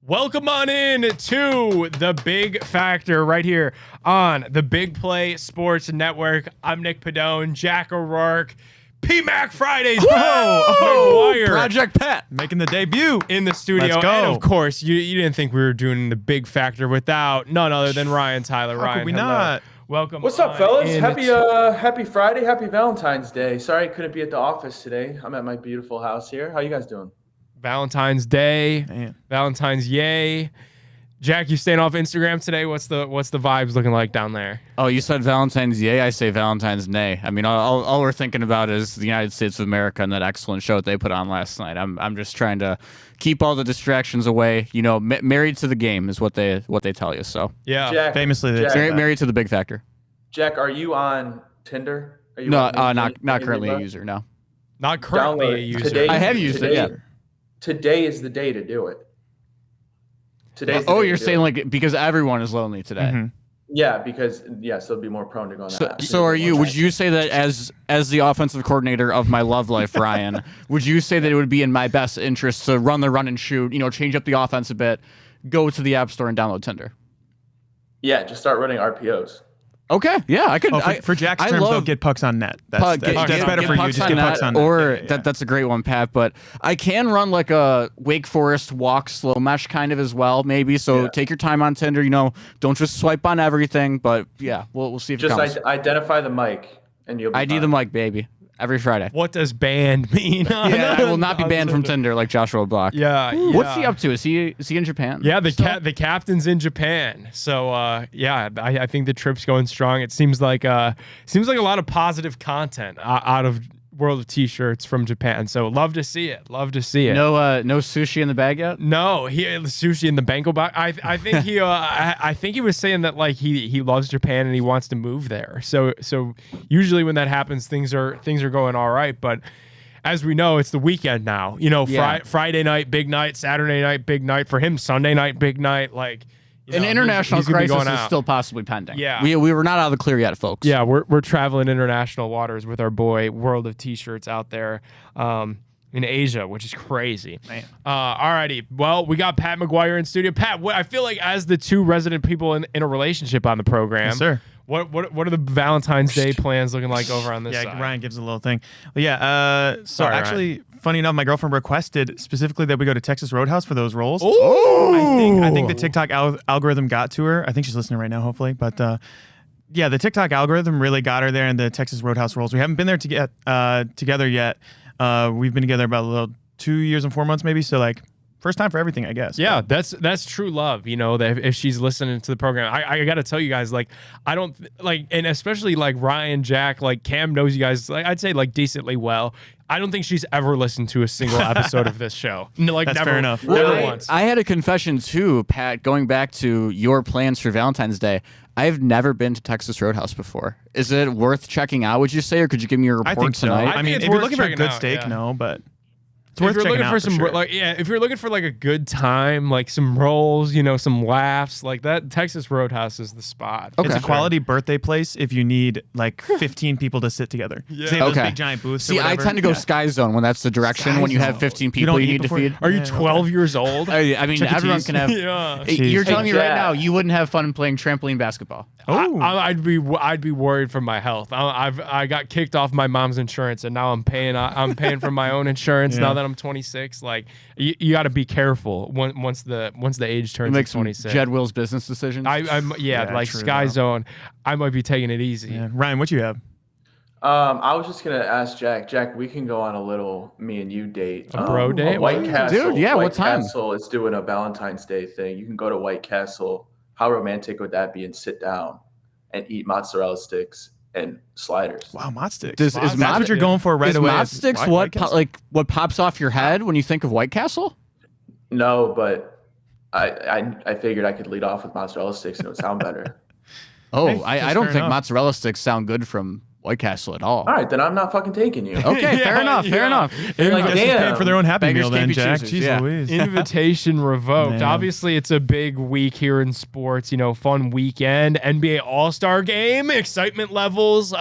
Welcome on in to The Big Factor right here on the Big Play Sports Network. I'm Nick Padone, Jack O'Rourke, P-Mac Fridays. Whoa! Project Pat making the debut in the studio. Let's go. And of course, you didn't think we were doing The Big Factor without none other than Ryan Tyler. How Ryan, could we hello. not? Welcome. What's up, fellas? Happy Friday, happy Valentine's Day. Sorry I couldn't be at the office today. I'm at my beautiful house here. How you guys doing? Valentine's Day. Man. Valentine's yay. Jack, you staying off Instagram today? What's the vibes looking like down there? Oh, you said Valentine's yay. I say Valentine's nay. I mean, all we're thinking about is the United States of America and that excellent show that they put on last night. I'm just trying to keep all the distractions away. You know, married to the game is what they tell you. So Yeah. Jack, Famously, they say that. married to the Big Factor. Jack, are you on Tinder? Are you No, on not currently a user. No, Not currently Download a user. today. I have used it. Yeah. Today is the day to do it. Today's the Oh, day you're to do saying it. like because everyone is lonely today. Mhm. Yeah, because yes, they'll be more prone to go on that. So are you? Would you say that as the offensive coordinator of my love life, Ryan, would you say that it would be in my best interest to run the run and shoot? You know, change up the offense a bit, go to the App Store and download Tinder. Yeah, just start running RPOs. Okay, yeah, I could. Oh, for Jack's terms, they'll get pucks on net. That's better for you. Just get pucks on net. Or Yeah. that's a great one, Pat. But I can run like a Wake Forest walk slow mesh kind of as well, maybe. So take your time on Tinder. You know, don't just swipe on everything. But yeah, we'll see if it comes. Just identify the mic, and you'll be ID fine. the mic, baby. Every Friday. What does banned mean? Yeah, I will not be banned from Tinder like Joshua Block. Yeah. What's he up to? Is he in Japan? Yeah, the captain's in Japan. So yeah, I think the trip's going strong. It seems like a lot of positive content out of World of T-shirts from Japan. So love to see it. Love to see it. No sushi in the bag yet? No, the sushi in the banko box. I think he I think he was saying that like he loves Japan and he wants to move there. So usually when that happens, things are going all right. But as we know, it's the weekend now. You know, Friday night, big night. Saturday night, big night. For him, Sunday night, big night. Like An international he's gonna be crisis going is out. still possibly pending. Yeah. we were not out of the clear yet, folks. Yeah, we're traveling international waters with our boy World of T-shirts out there in Asia, which is crazy. Man. Alrighty, well, we got Pat McGuire in studio. Pat, I feel like as the two resident people in a relationship on the program, Yes, sir. What are the Valentine's Day plans looking like over on this Yeah, side? Ryan gives a little thing. Well, yeah. So Sorry, actually, funny enough, my girlfriend requested specifically that we go to Texas Roadhouse for those rolls. Ooh. I think the TikTok algorithm got to her. I think she's listening right now, hopefully. But yeah, the TikTok algorithm really got her there in the Texas Roadhouse rolls. We haven't been there together yet. We've been together about a little 2 years and 4 months maybe. So like first time for everything, I guess. Yeah, that's true love. You know, that if she's listening to the program, I got to tell you guys, like, I don't like, and especially like Ryan, Jack, like Cam knows you guys, like I'd say like decently well. I don't think she's ever listened to a single episode of this show. No, like That's never, fair enough. never once. I had a confession too, Pat, going back to your plans for Valentine's Day. I've never been to Texas Roadhouse before. Is it worth checking out, would you say, or could you give me a report I think so. tonight? I mean, it's if you're worth looking for a checking good out, steak, yeah. no, but it's If worth you're checking looking out for some, sure. like, yeah, if you're looking for like a good time, like some rolls, you know, some laughs, like that, Texas Roadhouse is the spot. Okay. It's a quality birthday place if you need like 15 people to sit together. Yeah. They have those Okay. big giant booths. See, or I whatever. tend to go Yeah. Sky Zone when that's the direction, when you have 15 people don't you eat need to before- feed. Are you Yeah, 12 years old? I mean, Chuck E. everyone Cheese. can have. Yeah. You're Jeez. telling me right Jack. now you wouldn't have fun playing trampoline basketball. Oh, I'd be worried for my health. I got kicked off my mom's insurance, and now I'm paying for my own insurance Yeah. now that I'm 26. Like you got to be careful once the age turns Make some 26. Jed Will's business decisions. I'm Yeah, like true, Sky though. Zone. I might be taking it easy. yeah. Ryan, what you have? I was just gonna ask Jack. Jack, we can go on a little me and you date. A bro date? White Castle. Dude, yeah, White what time? Castle is doing a Valentine's Day thing. You can go to White Castle. How romantic would that be? And sit down and eat mozzarella sticks and sliders. Wow, Mott sticks. Is That's Mott- what you're going for right Is away. Mott sticks what pops off your head when you think of White Castle? No, but I figured I could lead off with mozzarella sticks and it would sound better. Oh, Hey, I that's don't fair think enough. mozzarella sticks sound good from White Castle at all. All right, then I'm not fucking taking you. Okay, fair Yeah, enough. Fair yeah. enough. Like, Guess who's damn. paying for their own Happy Beggars Meal can't then, be Jack. choosers, Jeez yeah. Louise. Invitation revoked. Man. Obviously, it's a big week here in sports. You know, fun weekend. NBA All-Star Game. Excitement levels.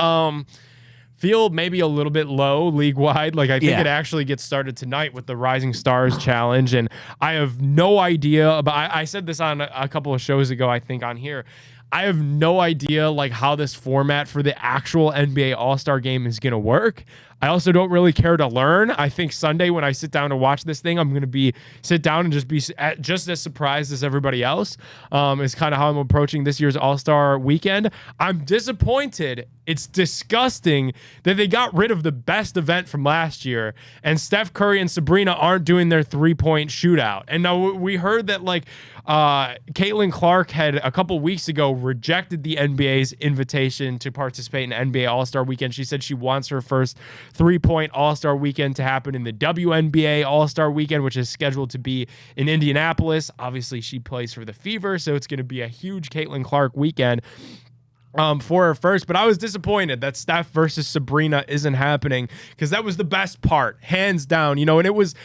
feel maybe a little bit low league wide. Like I think Yeah. it actually gets started tonight with the Rising Stars Challenge, and I have no idea about. I said this on a couple of shows ago, I think on here. I have no idea like how this format for the actual NBA All-Star game is gonna work. I also don't really care to learn. I think Sunday when I sit down to watch this thing, I'm going to sit down and just be just as surprised as everybody else. Is kind of how I'm approaching this year's All-Star weekend. I'm disappointed. It's disgusting that they got rid of the best event from last year, and Steph Curry and Sabrina aren't doing their 3-point shootout. And now we heard that like Caitlin Clark had a couple weeks ago rejected the NBA's invitation to participate in NBA All-Star Weekend. She said she wants her first 3-point All-Star Weekend to happen in the WNBA All-Star Weekend, which is scheduled to be in Indianapolis. Obviously, she plays for the Fever, so it's going to be a huge Caitlin Clark weekend for her first. But I was disappointed that Steph versus Sabrina isn't happening, because that was the best part, hands down. And it was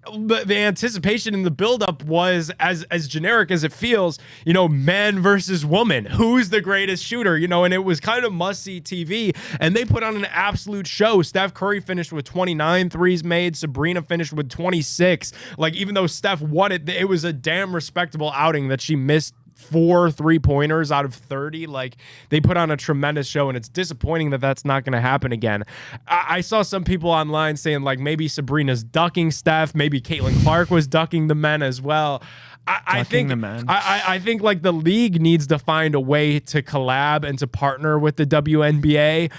the anticipation and the buildup was as generic as it feels, man versus woman. Who's the greatest shooter? And it was kind of must-see TV. And they put on an absolute show. Steph Curry finished with 29 threes made. Sabrina finished with 26. Like, even though Steph won it was a damn respectable outing that she missed 4 3-pointers out of 30. Like, they put on a tremendous show, and it's disappointing that that's not going to happen again. I saw some people online saying like maybe Sabrina's ducking Steph, maybe Caitlin Clark was ducking the men as well. I think like the league needs to find a way to collab and to partner with the WNBA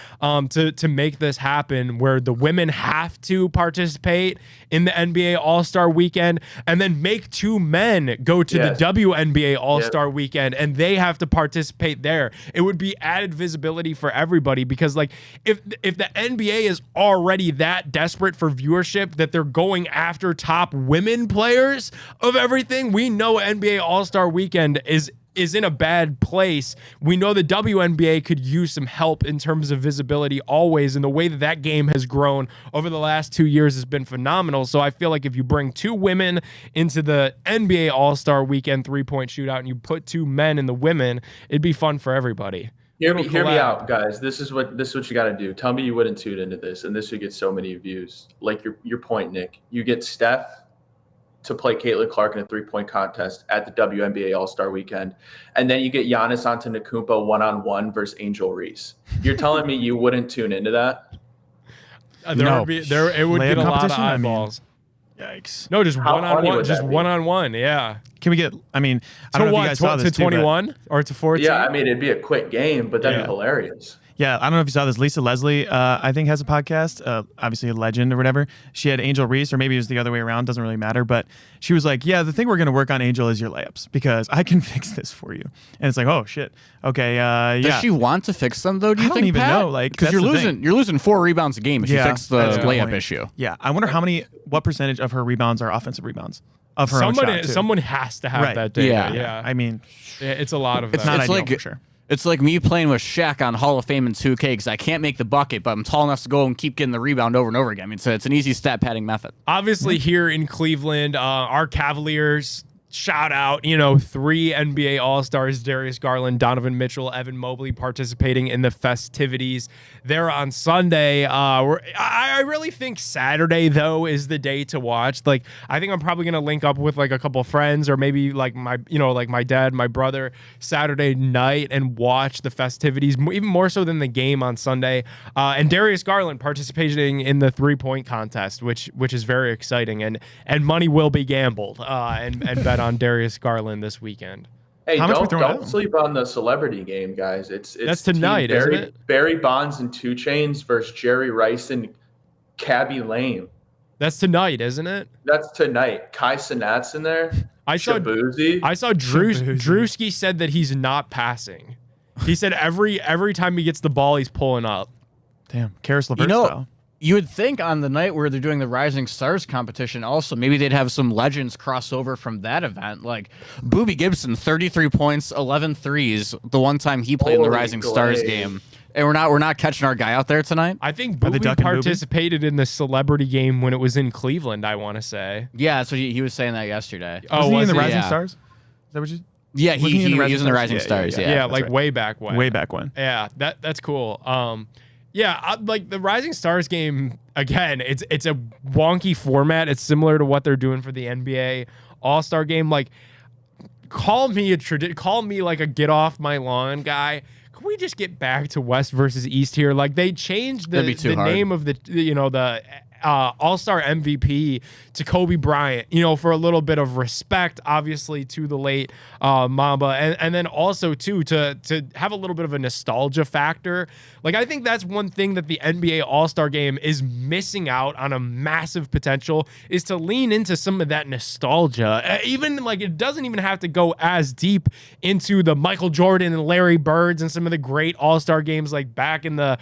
to make this happen, where the women have to participate in the NBA All-Star Weekend, and then make 2 men go to the WNBA All-Star Weekend, and they have to participate there. It would be added visibility for everybody, because like if the NBA is already that desperate for viewership that they're going after top women players of everything, we know NBA All-Star Weekend is in a bad place. We know the WNBA could use some help in terms of visibility always, and the way that game has grown over the last 2 years has been phenomenal. So I feel like if you bring 2 women into the NBA All-Star Weekend 3-point shootout and you put 2 men in the women, it'd be fun for everybody. Hear me out, guys. This is what you got to do. Tell me you wouldn't tune into this, and this would get so many views. Like your point, Nick. You get Steph to play Caitlin Clark in a 3-point contest at the WNBA All-Star Weekend, and then you get Giannis Antetokounmpo one-on-one versus Angel Reese. You're telling me you wouldn't tune into that? It would get a lot of eyeballs. Yikes. No, just one-on-one. Just one-on-one, yeah. Can we get, I don't know if you guys saw this to 21 or to 14? Yeah, it'd be a quick game, but that'd be hilarious. Yeah, I don't know if you saw this. Lisa Leslie, I think, has a podcast, obviously a legend or whatever. She had Angel Reese, or maybe it was the other way around, doesn't really matter. But she was like, yeah, the thing we're going to work on, Angel, is your layups, because I can fix this for you. And it's like, oh, shit. Okay, Does she want to fix them, though, do you think, I don't even Pat? know. Like, because you're losing 4 rebounds a game if you fix the layup issue. Yeah, I wonder what percentage of her rebounds are offensive rebounds of her own shot, too. Someone has to have that data. Yeah. It's a lot of it's that. not ideal, for sure. It's like me playing with Shaq on Hall of Fame in 2K, because I can't make the bucket, but I'm tall enough to go and keep getting the rebound over and over again. So it's an easy stat padding method. Obviously, here in Cleveland, our Cavaliers, shout out, 3 NBA All-Stars, Darius Garland, Donovan Mitchell, Evan Mobley, participating in the festivities there on Sunday. I really think Saturday, though, is the day to watch. Like, I think I'm probably going to link up with like a couple friends, or maybe like my dad, my brother, Saturday night, and watch the festivities, even more so than the game on Sunday. And Darius Garland participating in the 3-point contest, which is very exciting, and money will be gambled and bet on Darius Garland this weekend. Hey, don't sleep on the celebrity game, guys. That's tonight, isn't it? Barry Bonds and 2 Chainz versus Jerry Rice and Cabby Lane. That's tonight, isn't it? That's tonight. Kai Cenat's in there. I saw Drewski said that he's not passing. He said every time he gets the ball, he's pulling up. Damn, Karis LeVert style. You would think on the night where they're doing the Rising Stars competition also, maybe they'd have some legends cross over from that event. Like Boobie Gibson, 33 points, 11 threes, the one time he played in the Rising Stars game. And we're not catching our guy out there tonight? I think Boobie participated in the celebrity game when it was in Cleveland, I want to say. Yeah, so he was saying that yesterday. Was he in the Rising Stars? Is that what you... Yeah, he was in the Rising Stars. Yeah, like right. way back when. Way back when. Yeah, that's cool. Yeah, like the Rising Stars game again. It's a wonky format. It's similar to what they're doing for the NBA All-Star game. Like, call me like a get off my lawn guy. Can we just get back to West versus East here? Like, they changed the name of the All-Star MVP to Kobe Bryant, for a little bit of respect, obviously, to the late Mamba, and then also too to have a little bit of a nostalgia factor. Like, I think that's one thing that the NBA All-Star game is missing out on a massive potential, is to lean into some of that nostalgia. Even like, it doesn't even have to go as deep into the Michael Jordan and Larry Birds and some of the great All-Star games like back in the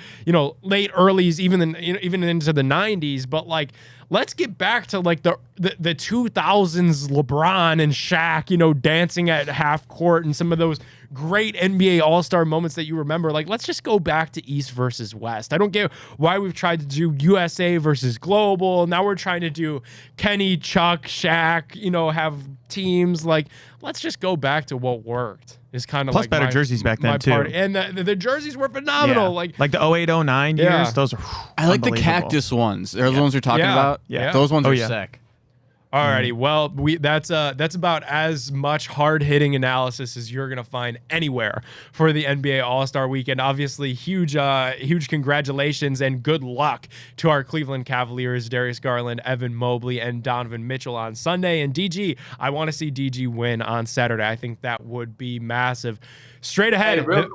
late earlys, even into the 90s. But like, let's get back to like the 2000s LeBron and Shaq, dancing at half court and some of those great NBA All-Star moments that you remember. Like, let's just go back to East versus West. I don't get why we've tried to do USA versus Global. Now we're trying to do Kenny, Chuck, Shaq, have teams. Like, let's just go back to what worked. Is kind of plus like better jerseys back then too, and the jerseys were phenomenal. Yeah. Like the 08-09 years, those are. I like the cactus ones. They're the ones you're talking about. Yeah, those ones are sick. Alrighty, well, that's about as much hard-hitting analysis as you're gonna find anywhere for the NBA All-Star Weekend. Obviously, huge congratulations and good luck to our Cleveland Cavaliers, Darius Garland, Evan Mobley, and Donovan Mitchell on Sunday. And DG, I want to see DG win on Saturday. I think that would be massive. Straight ahead, hey, real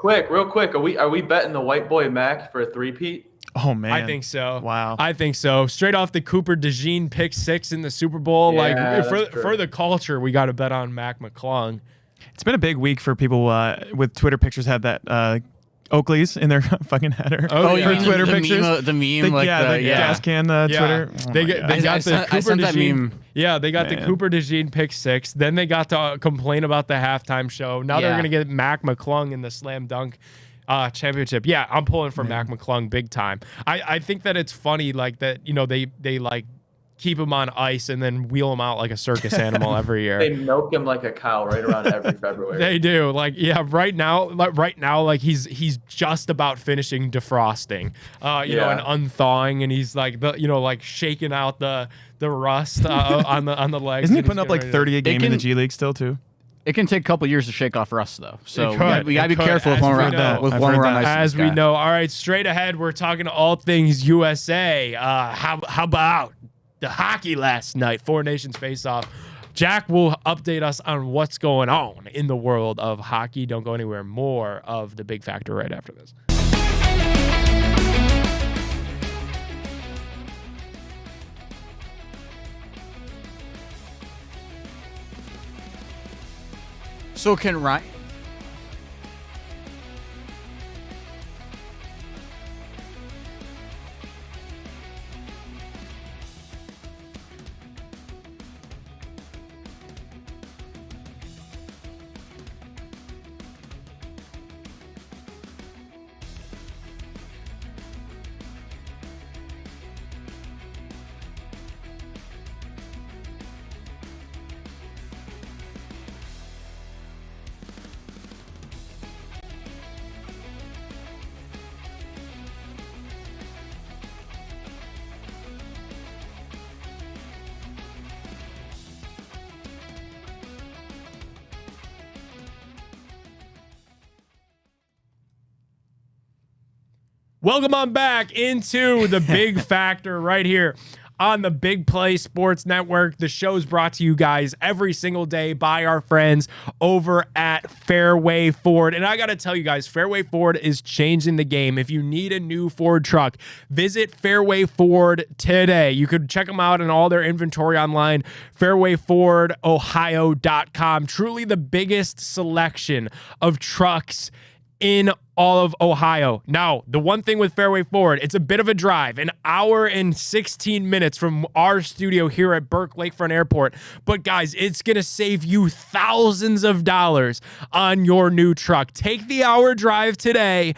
quick, are we betting the white boy Mac for a three-peat? Oh man, I think so. Wow, I think so. Straight off the Cooper DeJean pick 6 in the Super Bowl, for the culture, we got to bet on Mac McClung. It's been a big week for people with Twitter pictures have that Oakley's in their fucking header. Oh, for Twitter the pictures. The meme, the gas can Twitter. Oh they got the Cooper DeJean. Yeah, they got the Cooper DeJean pick 6. Then they got to complain about the halftime show. Now they're gonna get Mac McClung in the slam dunk championship. Yeah, I'm pulling for Mac McClung big time. I think that it's funny like that. They like keep him on ice and then wheel him out like a circus animal every year. They milk him like a cow right around every February. They do. Like, yeah, right now, like he's just about finishing defrosting, and unthawing, and he's like like shaking out the rust on the legs. Isn't he putting up like 30 a game in the G League still too? It can take a couple years to shake off rust, though. So we gotta be careful with one we're on ice. As we know. All right, straight ahead, we're talking all things USA. How about the hockey last night? Four Nations face-off. Jack will update us on what's going on in the world of hockey. Don't go anywhere. More of the Big Factor right after this. So can Ryan? Welcome on back into the Big Factor right here on the Big Play Sports Network. The show's brought to you guys every single day by our friends over at Fairway Ford. And I got to tell you guys, Fairway Ford is changing the game. If you need a new Ford truck, visit Fairway Ford today. You could check them out and all their inventory online, fairwayfordohio.com. Truly the biggest selection of trucks in all of Ohio. Now, the one thing with Fairway Ford, it's a bit of a drive, an hour and 16 minutes from our studio here at Burke Lakefront Airport. But guys, it's going to save you thousands of dollars on your new truck. Take the hour drive today.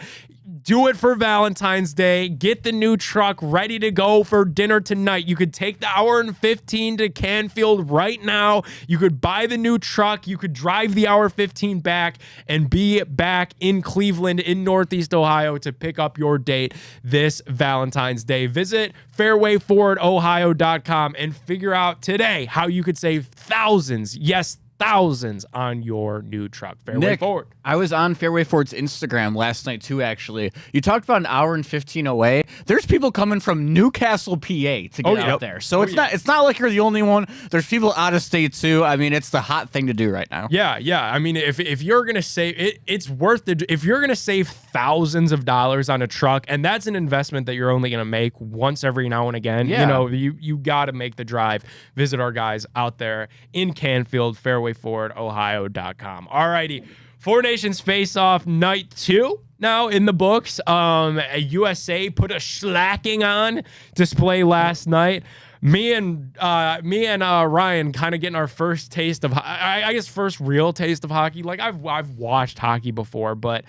Do it for Valentine's Day. Get the new truck ready to go for dinner tonight. You could take the hour and 15 to Canfield right now. You could buy the new truck. You could drive the hour 15 back and be back in Cleveland in Northeast Ohio to pick up your date this Valentine's Day. Visit fairwayforwardohio.com and figure out today how you could save thousands, yes, thousands on your new truck. Fairway Nick, Forward. I was on Fairway Forward's Instagram last night too, actually. You talked about an hour and 15 away. There's people coming from Newcastle, PA to get out there. So it's not like you're the only one. There's people out of state too. I mean, it's the hot thing to do right now. Yeah. I mean, if you're gonna save it, it's worth it. If you're gonna save thousands of dollars on a truck, and that's an investment that you're only gonna make once every now and again. Yeah. You know, you got to make the drive. Visit our guys out there in Canfield, fairwayforwardohio.com. All righty. Four Nations Face-Off Night 2 now in the books. USA put a slacking on display last night. Me and Ryan kind of getting our first taste of, I guess, first real taste of hockey. Like I've watched hockey before, but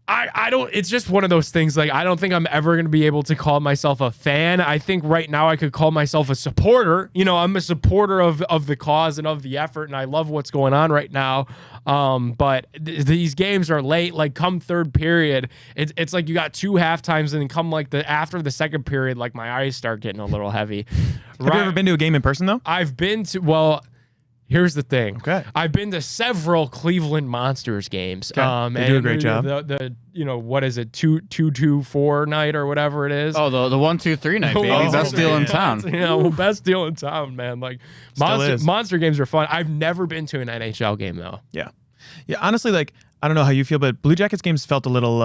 I don't, it's just one of those things. Like, I don't think I'm ever going to be able to call myself a fan. I think right now I could call myself a supporter. You know, I'm a supporter of the cause and of the effort, and I love what's going on right now. But these games are late. Like, come third period, it's like you got two halftimes, and then come like after the second period, like my eyes start getting a little heavy. Have you ever been to a game in person though? I've been to, well, here's the thing. Okay. I've been to several Cleveland Monsters games. Okay. They do a great job. The you know, what is it, 2-2-4 night or whatever it is. Oh, the 1-2-3 night, baby. Best deal in town. You know, best deal in town, man. Like monster games are fun. I've never been to an NHL game though. Yeah. Honestly, like, I don't know how you feel, but Blue Jackets games felt a little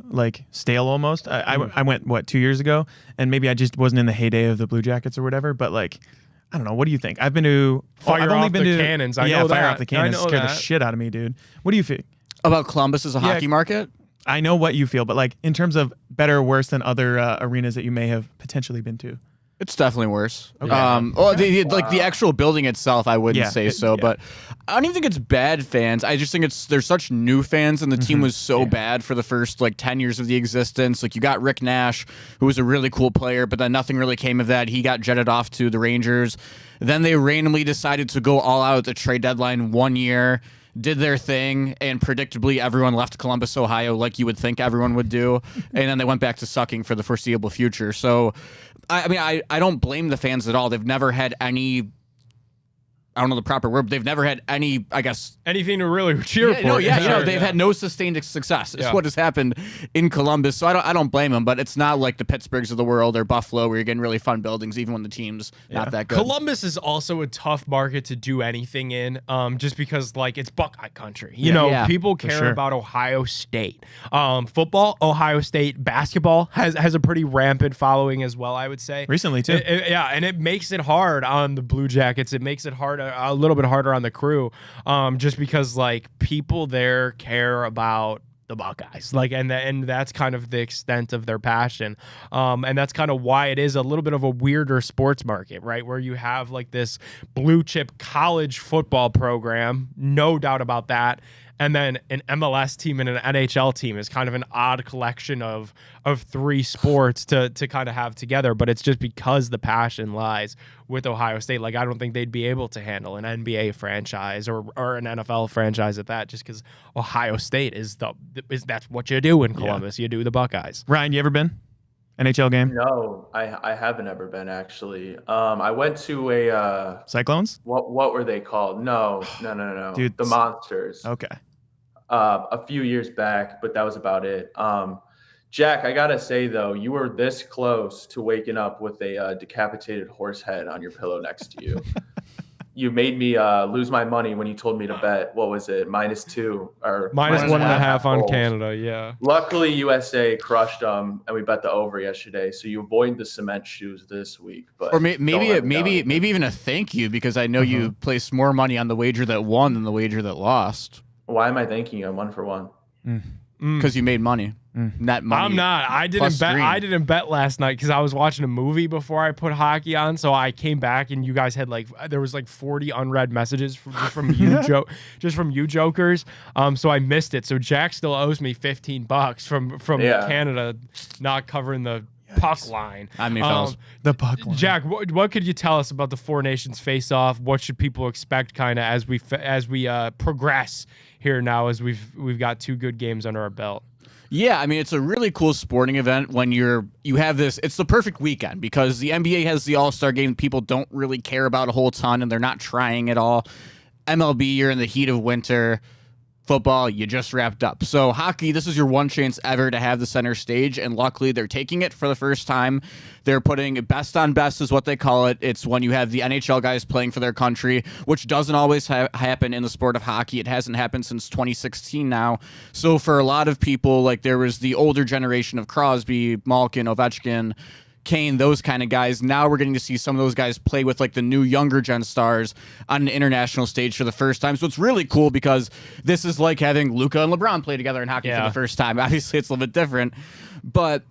like stale almost. I went 2 years ago, and maybe I just wasn't in the heyday of the Blue Jackets or whatever. But like, I don't know. What do you think? I've been to Fire off the cannons. I know fire that. off the cannons. I know Scare that. the shit out of me, dude. What do you think? About Columbus as a hockey market? I know what you feel, but like in terms of better or worse than other arenas that you may have potentially been to. It's definitely worse. Okay. Like the actual building itself, I wouldn't say so, yeah. but I don't even think it's bad fans. I just think there's such new fans, and the team was so bad for the first like 10 years of the existence. Like, you got Rick Nash, who was a really cool player, but then nothing really came of that. He got jetted off to the Rangers. Then they randomly decided to go all out at the trade deadline 1 year, did their thing, and predictably everyone left Columbus, Ohio, like you would think everyone would do, and then they went back to sucking for the foreseeable future. So, I mean, I don't blame the fans at all. They've never had any, I don't know the proper word, but they've never had any, I guess, anything to really cheer for. They've had no sustained success. It's what has happened in Columbus. So I don't blame them, but it's not like the Pittsburghs of the world or Buffalo where you're getting really fun buildings, even when the team's not that good. Columbus is also a tough market to do anything in, just because like it's Buckeye country. You know, people care about Ohio State. Football, Ohio State. Basketball has a pretty rampant following as well, I would say. Recently too. And it makes it hard on the Blue Jackets. It makes it hard, a little bit harder on the Crew, just because like people there care about the Buckeyes, like, and that's kind of the extent of their passion, and that's kind of why it is a little bit of a weirder sports market, right? Where you have like this blue chip college football program, no doubt about that, and then an MLS team and an NHL team is kind of an odd collection of three sports to kind of have together. But it's just because the passion lies with Ohio State. Like, I don't think they'd be able to handle an NBA franchise or an NFL franchise at that, just because Ohio State is that's what you do in Columbus. You do the Buckeyes. Ryan, you ever been? NHL game? No, I haven't ever been actually. I went to a Cyclones? What were they called? No. Dude, the Monsters. Okay. A few years back, but that was about it. Jack, I gotta say though, you were this close to waking up with a decapitated horse head on your pillow next to you. You made me lose my money when you told me to bet. What was it? -2 or -1.5 on goals. Canada. Yeah. Luckily, USA crushed them, and we bet the over yesterday. So you avoid the cement shoes this week. But or maybe even a thank you, because I know you placed more money on the wager that won than the wager that lost. Why am I thanking you? I'm 1 for 1. because you made money. Net money. I'm not. I didn't bet. green. I didn't bet last night because I was watching a movie before I put hockey on. So I came back and you guys had there was 40 unread messages just from you, just from you jokers. So I missed it. So Jack still owes me $15 from Canada not covering the puck line. I mean, fellas. The puck line. Jack, what could you tell us about the Four Nations face-off? What should people expect kind of as we progress here now as we've got 2 good games under our belt? Yeah, I mean, it's a really cool sporting event when you have this. It's the perfect weekend because the NBA has the All-Star game people don't really care about a whole ton, and they're not trying at all. MLB, you're in the heat of winter. Football, you just wrapped up. So hockey, this is your one chance ever to have the center stage, and luckily they're taking it for the first time. They're putting best on best is what they call it. It's when you have the NHL guys playing for their country, which doesn't always happen in the sport of hockey. It hasn't happened since 2016 now. So for a lot of people, like there was the older generation of Crosby, Malkin, Ovechkin, Kane, those kind of guys. Now we're getting to see some of those guys play with the new younger gen stars on an international stage for the first time. So it's really cool because this is like having Luka and LeBron play together in hockey for the first time. Obviously, it's a little bit different, but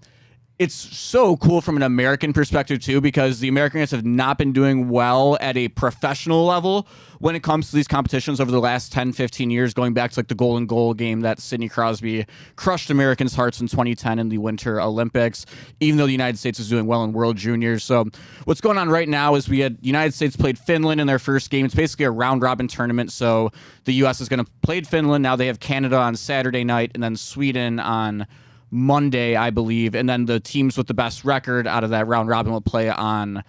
it's so cool from an American perspective too, because the Americans have not been doing well at a professional level when it comes to these competitions over the last 10, 15 years, going back to the golden goal game that Sidney Crosby crushed Americans' hearts in 2010 in the Winter Olympics, even though the United States is doing well in World Juniors. So what's going on right now is we had United States played Finland in their first game. It's basically a round robin tournament. So the U.S. is going to play Finland. Now they have Canada on Saturday night and then Sweden on Monday, I believe, and then the teams with the best record out of that round robin will play on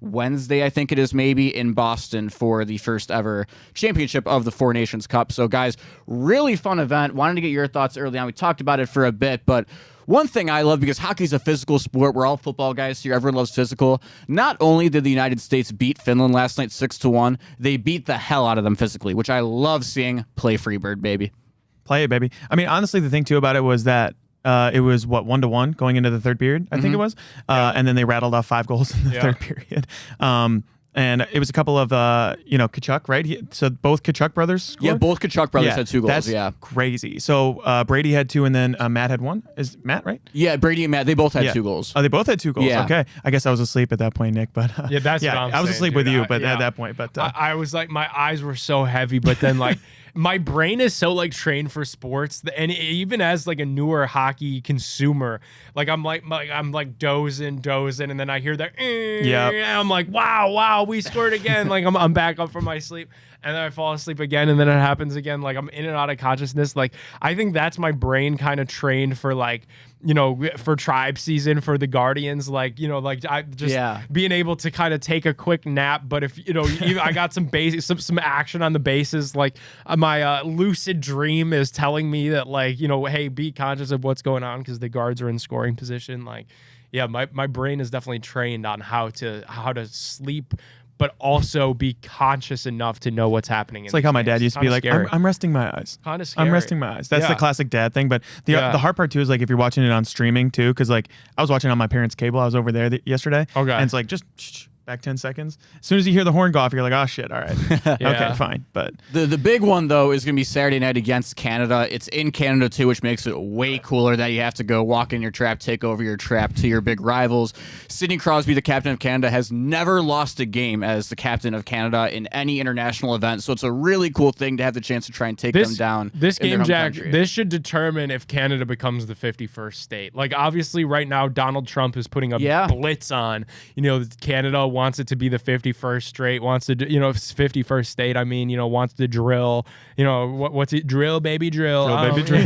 Wednesday, I think it is, maybe in Boston for the first ever championship of the Four Nations Cup. So guys, really fun event. Wanted to get your thoughts early on. We talked about it for a bit, but one thing I love, because hockey's a physical sport, we're all football guys here, everyone loves physical. Not only did the United States beat Finland last night 6-1, they beat the hell out of them physically, which I love seeing. Play Freebird, baby. Play it, baby. I mean, honestly, the thing too about it was that it was 1-1 going into the third period, I think it was. And then they rattled off 5 goals in the third period. And it was a couple of, Kachuk, right? So both Kachuk brothers scored? Yeah, both Kachuk brothers had 2 goals. That's crazy. So Brady had 2 and then Matt had 1. Is Matt right? Yeah, Brady and Matt, they both had 2 goals. Oh, they both had 2 goals. Yeah. Okay. I guess I was asleep at that point, Nick. But that's what I was saying, asleep dude. with you, but at that point. But I was my eyes were so heavy, but then my brain is so trained for sports, and even as a newer hockey consumer, I'm dozing, and then I hear that, I'm like, wow, we scored again. I'm back up from my sleep, and then I fall asleep again, and then it happens again. I'm in and out of consciousness. I think that's my brain kind of trained for for tribe season for the Guardians, I just being able to kind of take a quick nap. But if I got some some action on the bases, my lucid dream is telling me that hey, be conscious of what's going on because the guards are in scoring position. My brain is definitely trained on how to sleep, but also be conscious enough to know what's happening. It's like how my dad used to be like, I'm resting my eyes. Kind of scary. I'm resting my eyes. That's the classic dad thing. But the hard part too is if you're watching it on streaming too, because I was watching on my parents' cable. I was over there yesterday. Okay. And it's just back 10 seconds. As soon as you hear the horn go off, you're like, oh shit, all right. Okay, fine. But the big one though is gonna be Saturday night against Canada. It's in Canada too, which makes it way cooler that you have to go walk in your trap, take over your trap to your big rivals. Sidney Crosby, the captain of Canada, has never lost a game as the captain of Canada in any international event. So it's a really cool thing to have the chance to try and take them down. This in game, their home Jack, country. this should determine if Canada becomes the 51st state. Obviously right now Donald Trump is putting a blitz on. Canada wants it to be the 51st straight, wants to do, 51st state, wants to drill, what's it, drill baby drill, baby drill.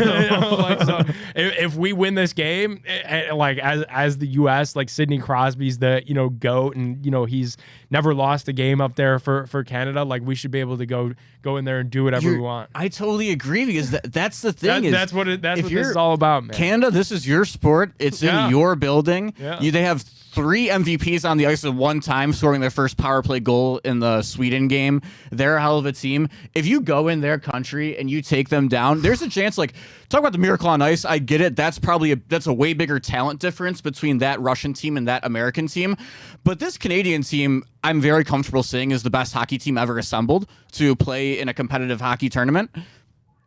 So if we win this game, as the U.S., Sidney Crosby's the GOAT, and he's never lost a game up there for Canada. We should be able to go in there and do whatever we want. I totally agree, because that's the thing. That's what this is all about, man. Canada, this is your sport. It's in your building. Yeah. They have 3 MVPs on the ice at one time, scoring their first power play goal in the Sweden game. They're a hell of a team. If you go in their country and you take them down, there's a chance. Talk about the Miracle on Ice. I get it. That's probably that's a way bigger talent difference between that Russian team and that American team. But this Canadian team, I'm very comfortable saying, is the best hockey team ever assembled to play in a competitive hockey tournament.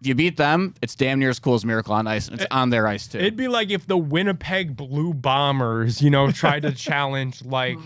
if you beat them, it's damn near as cool as Miracle on Ice, and it's on their ice too. It'd be like if the Winnipeg Blue Bombers, tried to challenge like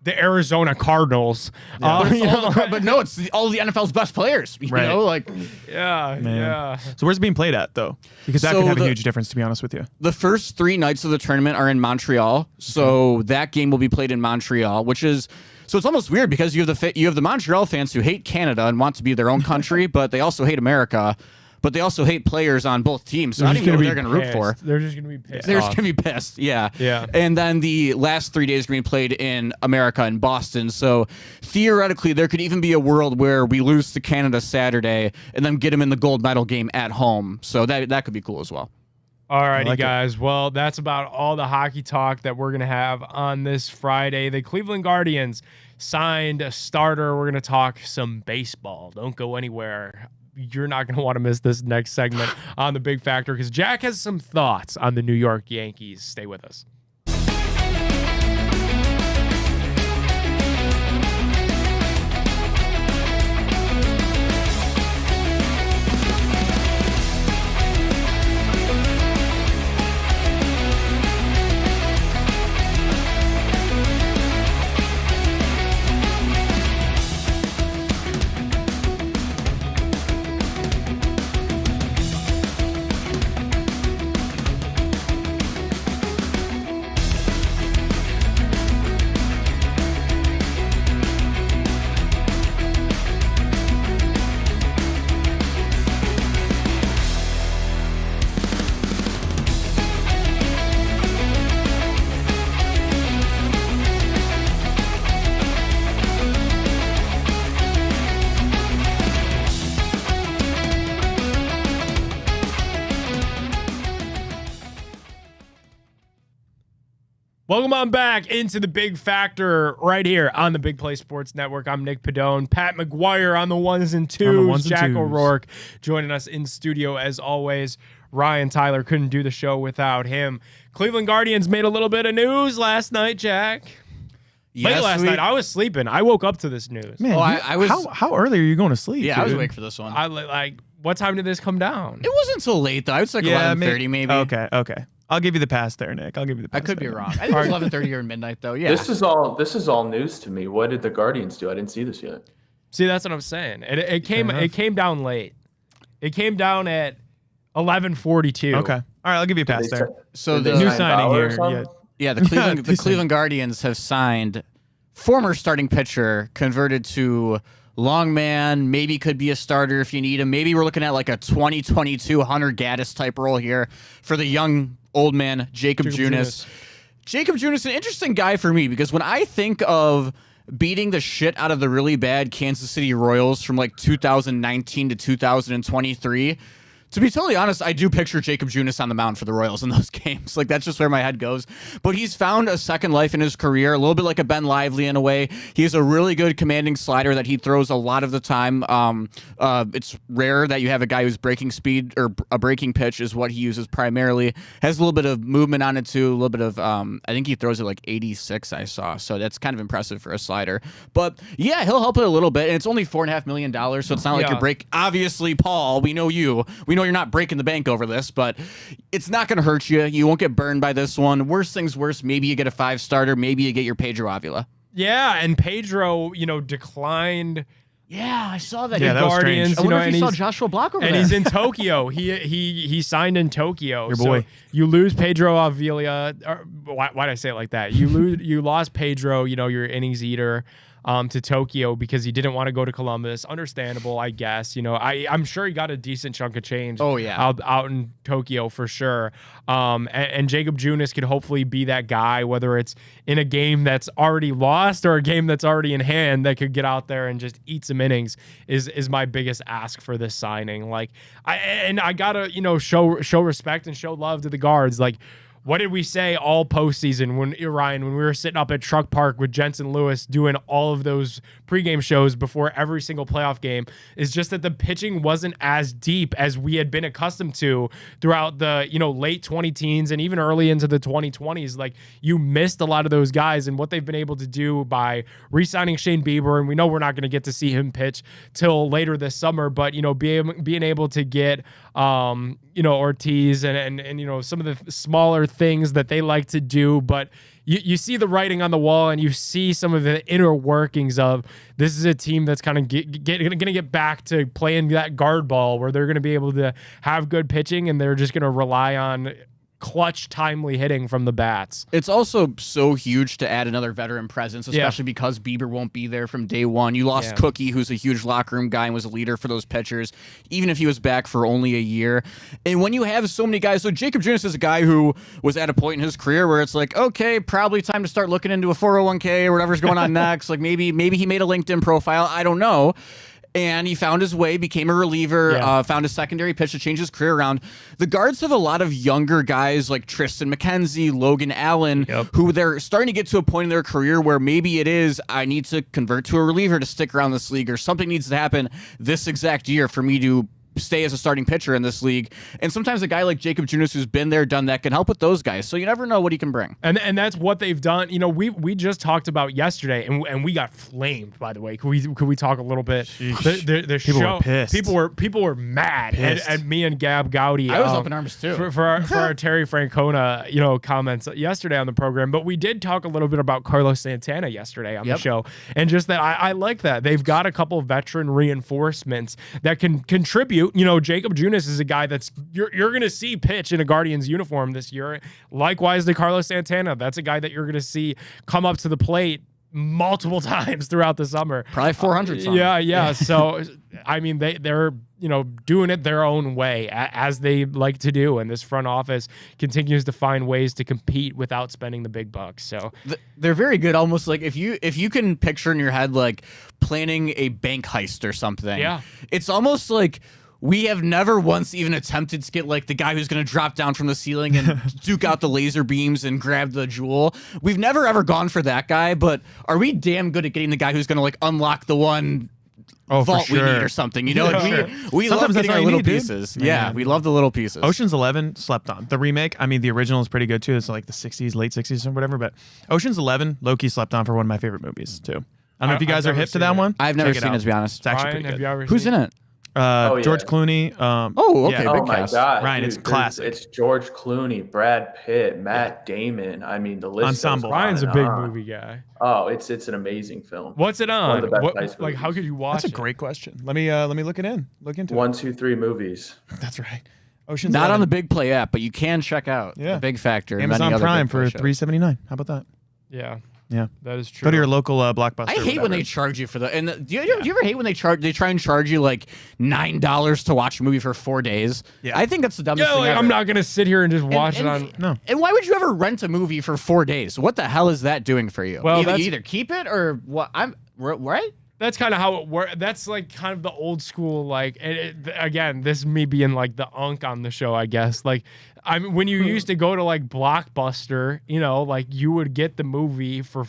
the Arizona Cardinals. But no, it's all the NFL's best players. You Right. know, like yeah. So where's it being played at though? Because that So could have a the- huge difference, to be honest with you. the first 3 nights of the tournament are in Montreal, so that game will be played in Montreal, which is. So it's almost weird because you have the Montreal fans who hate Canada and want to be their own country, but they also hate America, but they also hate players on both teams. So I don't even know who they're going to root for. They're just going to be pissed. They're off. just going to be pissed. Yeah. Yeah. And then the last 3 days are going to be played in America and Boston. So theoretically, there could even be a world where we lose to Canada Saturday and then get them in the gold medal game at home. So that could be cool as well. Alrighty, like it. guys. Well, that's about all the hockey talk that we're going to have on this Friday. The Cleveland Guardians signed a starter. We're going to talk some baseball. Don't go anywhere. You're not going to want to miss this next segment on the Big Factor because Jack has some thoughts on the New York Yankees. Stay with us. Welcome on back into the Big Factor right here on the Big Play Sports Network. I'm Nick Padone. Pat McGuire on the ones and twos. Jack O'Rourke joining us in studio as always. Ryan Tyler couldn't do the show without him. Cleveland Guardians made a little bit of news last night, Jack. Late last night. I was sleeping. I woke up to this news. Man, I was. how early are you going to sleep? Yeah, I was dude? awake for this one. I like. What time did this come down? It wasn't so late though. I was like 11:30 maybe. Okay. I'll give you the pass there, Nick. I'll give you the pass. I could be there. wrong. I think it was 11:30 or midnight though. Yeah. This is all news to me. What did the Guardians do? I didn't see this yet. See, that's what I'm saying. It came down late. It came down at 11:42. Okay. All right, I'll give you a pass there. So Did they the New sign signing Bauer or here. something? Yeah. the Cleveland Decent. Guardians have signed former starting pitcher converted to long man, maybe could be a starter if you need him. Maybe we're looking at like a 2022 Hunter Gaddis type role here for the young old man, Jacob Junis. Jacob Junis, an interesting guy for me because when I think of beating the shit out of the really bad Kansas City Royals from like 2019 to 2023, to be totally honest, I do picture Jacob Junis on the mound for the Royals in those games. Like, that's just where my head goes. But he's found a second life in his career, a little bit like a Ben Lively in a way. He has a really good commanding slider that he throws a lot of the time. It's rare that you have a guy who's breaking speed or a breaking pitch is what he uses primarily. Has a little bit of movement on it, too. A little bit of, I think he throws it like 86, I saw. So that's kind of impressive for a slider. But yeah, he'll help it a little bit. And it's only $4.5 million. So it's not like you're obviously, Paul, we know you. We know you're not breaking the bank over this, but it's not going to hurt you. You won't get burned by this one. Worst things worse, maybe you get a 5-starter. Maybe you get your Pedro Avila. Yeah, and Pedro, declined. Yeah, I saw that. Yeah, that was Guardians, strange. I wonder if and you saw he's- Joshua Block over And there. he's in Tokyo. He signed in Tokyo. Your boy. So you lose Pedro Avila. Why'd I say it like that? You lost Pedro. Your innings eater. To Tokyo because he didn't want to go to Columbus. Understandable, I guess. I'm sure he got a decent chunk of change. Oh, yeah. out in Tokyo for sure. And Jacob Junis could hopefully be that guy, whether it's in a game that's already lost or a game that's already in hand, that could get out there and just eat some innings. Is my biggest ask for this signing. Like, I gotta show respect and show love to the guards. Like, what did we say all postseason when Ryan, when we were sitting up at Truck Park with Jensen Lewis doing all of those pregame shows before every single playoff game, is just that the pitching wasn't as deep as we had been accustomed to throughout the, late 2010s and even early into the 2020s. Like, you missed a lot of those guys, and what they've been able to do by re-signing Shane Bieber, and we know we're not going to get to see him pitch till later this summer, but being able to get Ortiz and some of the smaller things that they like to do, but you see the writing on the wall, and you see some of the inner workings of this is a team that's kind of going to get back to playing that guard ball where they're going to be able to have good pitching, and they're just going to rely on clutch, timely hitting from the bats. It's also so huge to add another veteran presence, especially because Bieber won't be there from day one. You lost Cookie, who's a huge locker room guy and was a leader for those pitchers, even if he was back for only a year. And when you have so many guys, so Jacob Junis is a guy who was at a point in his career where it's like, okay, probably time to start looking into a 401k or whatever's going on next. Like maybe he made a LinkedIn profile. I don't know. And he found his way, became a reliever, found a secondary pitch to change his career around. The Guards have a lot of younger guys like Tristan McKenzie, Logan Allen, who they're starting to get to a point in their career where maybe it is, I need to convert to a reliever to stick around this league, or something needs to happen this exact year for me to stay as a starting pitcher in this league. And sometimes a guy like Jacob Junis, who's been there, done that, can help with those guys. So you never know what he can bring. And that's what they've done. We just talked about yesterday, and we got flamed, by the way. Could we talk a little bit? The People show, were pissed. People were mad at me and Gab Gowdy. I was up in arms too. For our Terry Francona, comments yesterday on the program. But we did talk a little bit about Carlos Santana yesterday on the show. And just that I like that. They've got a couple of veteran reinforcements that can contribute. Jacob Junis is a guy that's you're going to see pitch in a Guardians uniform this year. Likewise to Carlos Santana. That's a guy that you're going to see come up to the plate multiple times throughout the summer. Probably 400 something. Yeah. So, I mean, they're doing it their own way, as they like to do. And this front office continues to find ways to compete without spending the big bucks. So they're very good. Almost like if you can picture in your head, like planning a bank heist or something. Yeah. It's almost like we have never once even attempted to get like the guy who's going to drop down from the ceiling and duke out the laser beams and grab the jewel. We've never ever gone for that guy, but are we damn good at getting the guy who's going to like unlock the one vault we need or something? We love getting our little pieces. Yeah, we love the little pieces. Ocean's 11 slept on. The remake, I mean, the original is pretty good too. It's like the 60s, late 60s or whatever, but Ocean's 11, low-key slept on for one of my favorite movies too. I don't know if you guys are hip to that one. I've never seen it, to be honest. It's actually Ryan, pretty good. have you ever Who's seen in it? George Clooney. Okay. Oh Big my cast. God, Ryan, it's classic. It's George Clooney, Brad Pitt, Matt Damon. I mean, the list. Ensemble. Goes on Ryan's a and big on. movie guy. Oh, it's an amazing film. What's it on? One of the best heist Like, how movies. could you watch That's a great question. Let me look into it. 1, 2, 3 movies. That's right. Ocean's Not 11. on the Big Play app, but you can check out the Big Factor. And Amazon many other Prime Big Play for shows. $3.79. How about that? Yeah. Yeah. That is true. Go to your local Blockbuster. I or hate when whatever. they charge you for the. And do you ever hate when they try and charge you like $9 to watch a movie for 4 days? Yeah. I think that's the dumbest Yeah, thing like, ever. I'm not gonna sit here and just watch it on. No. And why would you ever rent a movie for 4 days? What the hell is that doing for you? Well, you that's- either keep it or what? Right? That's kind of how it works. That's like kind of the old school, like, again, this is me being like the unk on the show, I guess. Like, I mean, when you used to go to like Blockbuster, like you would get the movie for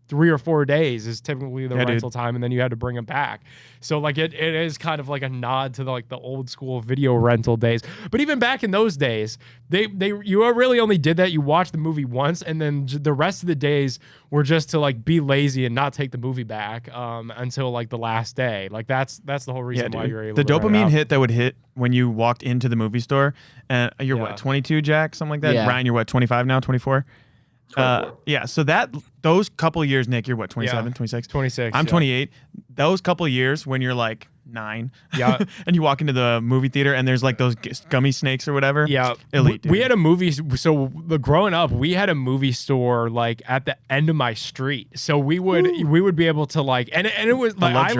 3 or 4 days is typically the rental time, and then you had to bring it back. So like it is kind of like a nod to the old school video rental days. But even back in those days, you really only did that. You watched the movie once, and then the rest of the days were just to like be lazy and not take the movie back until like the last day. Like that's the whole reason why you're able the to rent it dopamine out. hit that would hit when you walked into the movie store, and you're what, 22, Jack, something like that. Yeah. Ryan, you're what, 25 now, 24. 24. Yeah, so those couple years, Nick, you're what, 27, 26? 26. I'm yeah. 28. Those couple years when you're like 9, Yeah. and you walk into the movie theater and there's like those gummy snakes or whatever. Yeah, elite. We had a movie. So growing up, we had a movie store like at the end of my street. So we would be able to like, and it was like I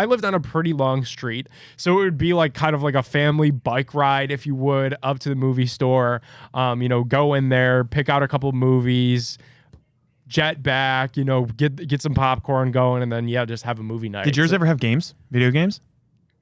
lived on a pretty long street. So it would be like kind of like a family bike ride, if you would, up to the movie store. Go in there, pick out a couple movies, jet back, get some popcorn going, and then just have a movie night. Did yours ever have games, video games?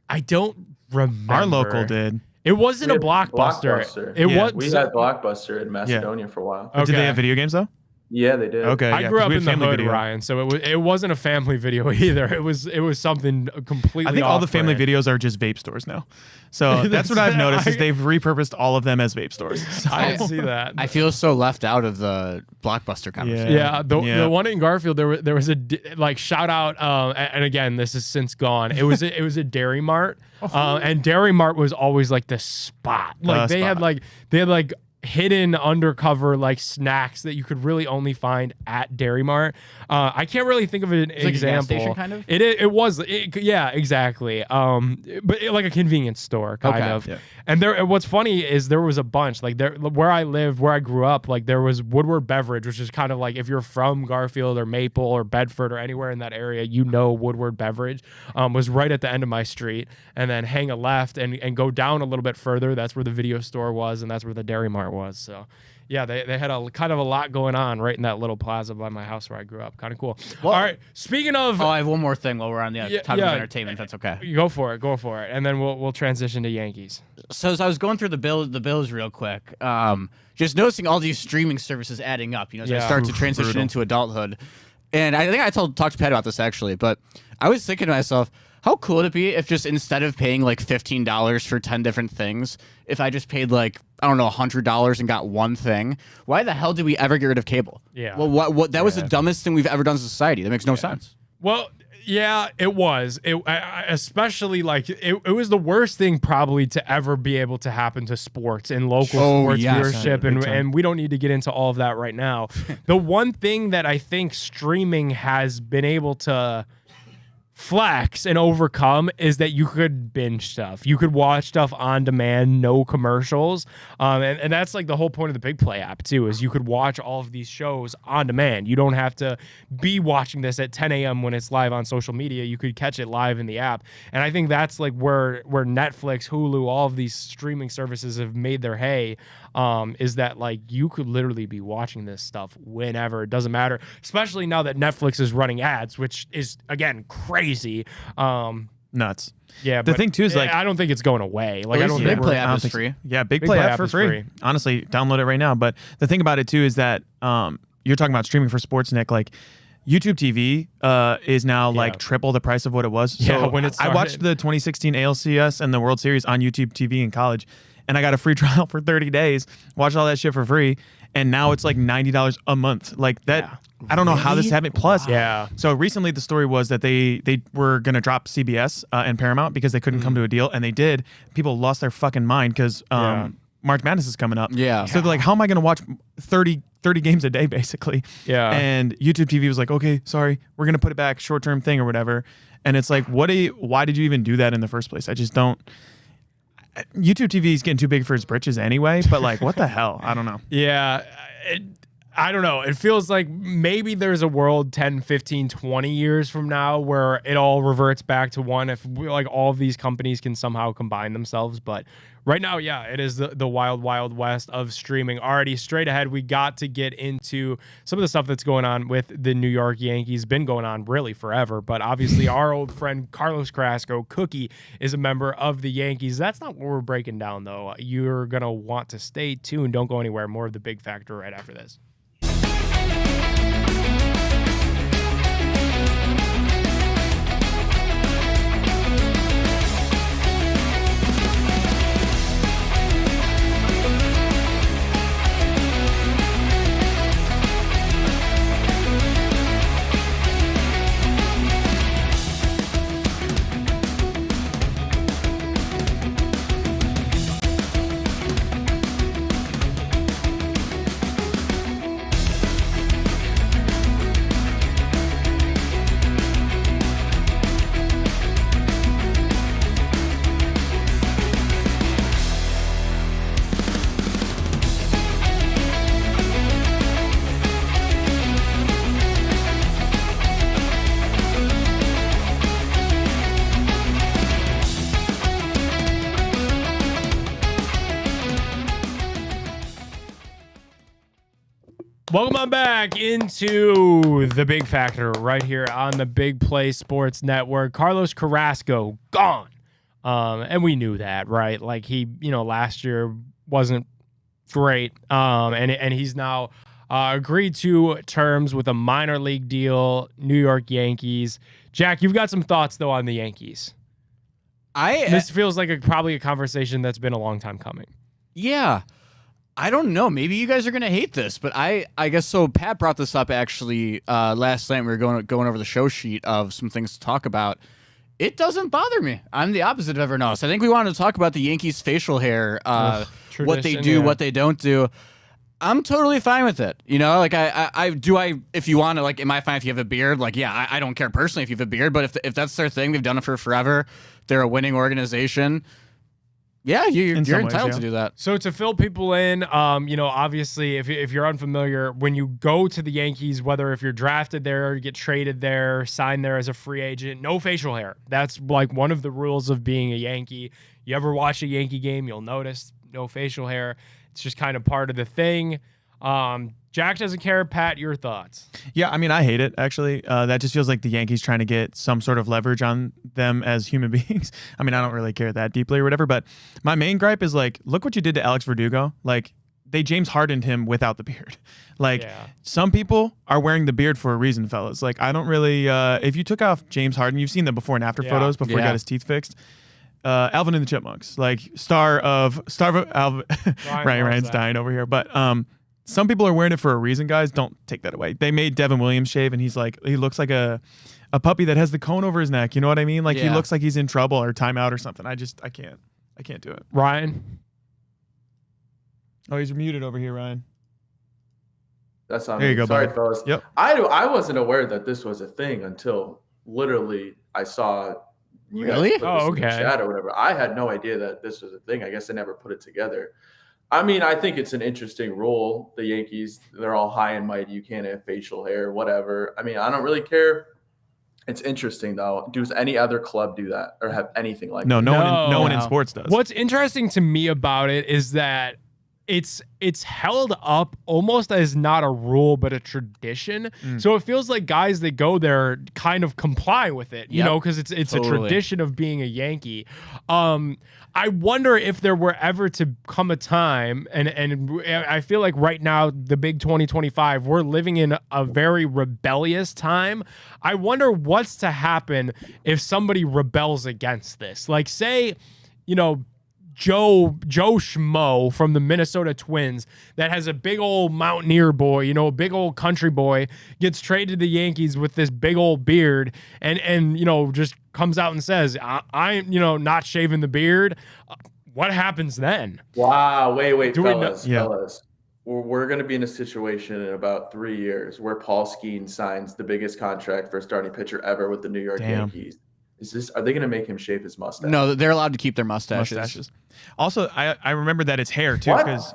I don't remember. Our local did. It wasn't a We had blockbuster. Blockbuster. It Yeah, was. We had Blockbuster in Macedonia for a while. Did Okay. they have video games though? Yeah, they did. Okay. I yeah, grew 'cause up we in had the Family hood, Video. Ryan, so it wasn't a family video either. It was something completely. I think all the family off-brand. videos are just vape stores now. So that's what I've noticed is they've repurposed all of them as vape stores. So, I see that. I feel so left out of the Blockbuster conversation. Yeah, the Yeah. one in Garfield, there was a like shout out, and again, this is since gone. It was a Dairy Mart, and Dairy Mart was always like the spot. Like they had like hidden undercover like snacks that you could really only find at Dairy Mart. I can't really think of an like a gas example. station, kind of? It was yeah, exactly. But like a convenience store kind Okay. of. Yeah. And what's funny is there was a bunch like there where I lived, where I grew up. Like there was Woodward Beverage, which is kind of like if you're from Garfield or Maple or Bedford or anywhere in that area, you know Woodward Beverage was right at the end of my street. And then hang a left and go down a little bit further. That's where the video store was, and that's where the Dairy Mart was. So yeah, they had a kind of a lot going on right in that little plaza by my house where I grew up. Kind of cool. Well- All right, speaking of, Oh, I have one more thing while we're on the topic of entertainment. If that's okay. you go for it, and then we'll transition to Yankees. So as I was going through the bills real quick, just noticing all these streaming services adding up, as I Yeah. start to transition Brutal. into adulthood. And I think I talked to Pat about this actually, but I was thinking to myself, how cool would it be if just instead of paying like $15 for 10 different things, if I just paid like, I don't know, $100 and got one thing? Why the hell did we ever get rid of cable? Yeah. Well, what that was the dumbest thing we've ever done as a society. That makes no sense. Well, yeah, it was. Especially like it was the worst thing probably to ever be able to happen to sports and local Oh, sports yes. viewership, Big time. and we don't need to get into all of that right now. The one thing that I think streaming has been able to flex and overcome is that you could binge stuff. You could watch stuff on demand, no commercials. And that's like the whole point of the Big Play app too, is you could watch all of these shows on demand. You don't have to be watching this at 10 a.m. when it's live on social media. You could catch it live in the app. And I think that's like where Netflix, Hulu, all of these streaming services have made their hay, is that like you could literally be watching this stuff whenever. It doesn't matter, especially now that Netflix is running ads, which is again crazy. Nuts. Yeah, The but thing, too, is, like- I don't think it's going away. Like I At don't least think Big Play we're- I app don't is think so. free. Yeah, Big Play app for is free. free. Honestly, download it right now. But the thing about it too is that you're talking about streaming for sports, Nick. Like YouTube TV is now like triple the price of what it was. Yeah, So when it I watched started. the 2016 ALCS and the World Series on YouTube TV in college, and I got a free trial for 30 days. Watched all that shit for free, and now it's like $90 a month. Like that. Yeah. I don't know how this happened. Plus, Yeah. So recently, the story was that they were gonna drop CBS and Paramount because they couldn't come to a deal, and they did. People lost their fucking mind because Yeah. March Madness is coming up. Yeah. So they're like, how am I gonna watch 30 games a day, basically? Yeah. And YouTube TV was like, okay, sorry, we're gonna put it back, short term thing or whatever. And it's like, why did you even do that in the first place? I just don't. YouTube TV is getting too big for its britches anyway, but like, what the hell? I don't know. Yeah. I don't know. It feels like maybe there's a world 10, 15, 20 years from now where it all reverts back to one if like all of these companies can somehow combine themselves. But right now, yeah, it is the wild, wild west of streaming. Already straight ahead, we got to get into some of the stuff that's going on with the New York Yankees. Been going on really forever. But obviously, our old friend Carlos Carrasco, Cookie, is a member of the Yankees. That's not what we're breaking down, though. You're going to want to stay tuned. Don't go anywhere. More of the big factor right after this. Welcome on back into the Big Factor right here on the Big Play Sports Network. Carlos Carrasco gone. And we knew that, right? Like he, last year wasn't great. And he's now agreed to terms with a minor league deal, New York Yankees. Jack, you've got some thoughts though on the Yankees. This feels like probably a conversation that's been a long time coming. Yeah. I don't know. Maybe you guys are gonna hate this, but I guess so. Pat brought this up actually last night. We were going over the show sheet of some things to talk about. It doesn't bother me. I'm the opposite of everyone else. I think we wanted to talk about the Yankees' facial hair, what they do, what they don't do. I'm totally fine with it. Like if you want to, like, am I fine if you have a beard? Like, yeah, I don't care personally if you have a beard, but if that's their thing, they've done it for forever. They're a winning organization. Yeah, you're entitled to do that. So to fill people in, obviously, if you're unfamiliar, when you go to the Yankees, whether if you're drafted there, you get traded there, signed there as a free agent, no facial hair. That's like one of the rules of being a Yankee. You ever watch a Yankee game, you'll notice no facial hair. It's just kind of part of the thing. Jack doesn't care. Pat, your thoughts? Yeah, I mean, I hate it, actually. That just feels like the Yankees trying to get some sort of leverage on them as human beings. I mean, I don't really care that deeply or whatever, but my main gripe is, like, look what you did to Alex Verdugo. Like, they James Hardened him without the beard. Like, some people are wearing the beard for a reason, fellas. Like, I don't really, if you took off James Harden, you've seen the before and after photos before he got his teeth fixed. Alvin and the Chipmunks, like star of Alvin. Ryan's dying over here, but some people are wearing it for a reason, guys. Don't take that away. They made Devin Williams shave, and he looks like a puppy that has the cone over his neck. You know what I mean? Like he looks like he's in trouble or timeout or something. I can't do it. Ryan. Oh, he's muted over here, Ryan. That's on there me. You go, Sorry, buddy. fellas. Yep. I wasn't aware that this was a thing until literally I saw you really? guys put this in the okay. chat or whatever. I had no idea that this was a thing. I guess I never put it together. I mean, I think it's an interesting rule. The Yankees, they're all high and mighty. You can't have facial hair, whatever. I mean, I don't really care. It's interesting, though. Does any other club do that or have anything like that? No one in sports does. What's interesting to me about it is that it's held up almost as not a rule but a tradition. So it feels like guys that go there kind of comply with it, you know, because it's totally a tradition of being a Yankee. I wonder if there were ever to come a time, and I feel like right now, the big 2025, we're living in a very rebellious time. I wonder what's to happen if somebody rebels against this. Like, say, Joe Schmo from the Minnesota Twins that has a big old Mountaineer boy, a big old country boy, gets traded to the Yankees with this big old beard and just comes out and says, I'm not shaving the beard. What happens then? Wow. Wait, fellas. We're going to be in a situation in about 3 years where Paul Skeens signs the biggest contract for a starting pitcher ever with the New York Yankees. Are they going to make him shave his mustache? No, they're allowed to keep their mustaches. Also, I remember that it's hair too, because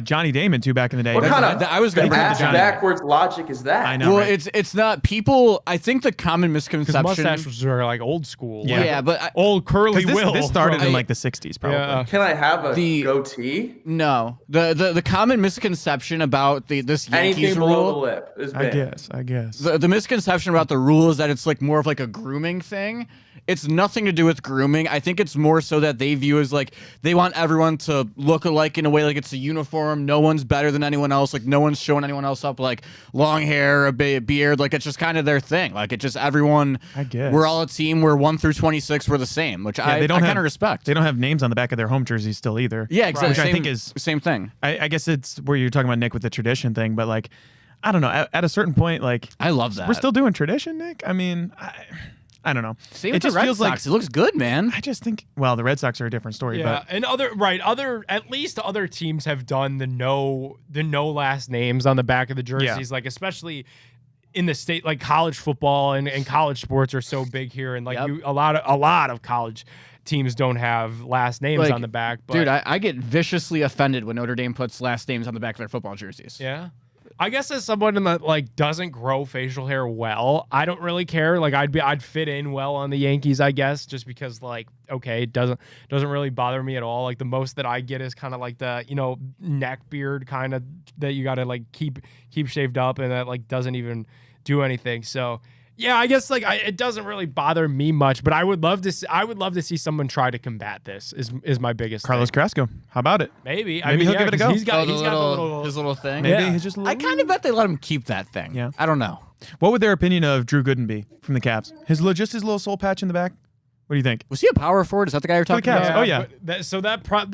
Johnny Damon too back in the day. What kind of I was going to backwards logic is that? I know. Well, right? it's not people. I think the common misconception. Mustaches are like old school. Yeah, but old curly Will. This started in like the 60s, probably. Yeah. Can I have a goatee? No, the common misconception about this Yankees Anything rule. below the lip is banned. I guess. The misconception about the rule is that it's like more of like a grooming thing. It's nothing to do with grooming. I think it's more so that they view as like they want everyone to look alike in a way, like it's a uniform. No one's better than anyone else. Like no one's showing anyone else up like long hair, a beard. Like it's just kind of their thing. Like it's just everyone. I guess we're all a team. We're 1 through 26. We're the same, which I kind of respect. They don't have names on the back of their home jerseys still either. Yeah, exactly. Which I think is same thing. I guess it's where you're talking about, Nick, with the tradition thing, but like I don't know. At a certain point, like I love that we're still doing tradition, Nick. I mean. I don't know. Same with the Red Sox. Like, it looks good, man. I just think, well, the Red Sox are a different story. Yeah, but and at least other teams have done the no last names on the back of the jerseys, like especially in the state, like college football and college sports are so big here, and like a lot of college teams don't have last names on the back. But, dude, I get viciously offended when Notre Dame puts last names on the back of their football jerseys. Yeah. I guess as someone that like doesn't grow facial hair well, I don't really care. Like I'd fit in well on the Yankees, I guess, just because like it doesn't really bother me at all. Like the most that I get is kind of like the neck beard kind of that you got to like keep shaved up, and that like doesn't even do anything. So Yeah, I guess like it doesn't really bother me much, but I would love to. I would love to see someone try to combat this. Is my biggest Carlos thing. Carrasco. How about it? Maybe. Maybe he'll give it a 'cause go. He's got the the little his little thing. Maybe Yeah. he's just a I little. kind of bet they let him keep that thing. Yeah. I don't know. What would their opinion of Drew Gooden be from the Caps? Just his little soul patch in the back. What do you think? Was he a power forward? Is that the guy you're For the talking Caps. about? Oh, yeah.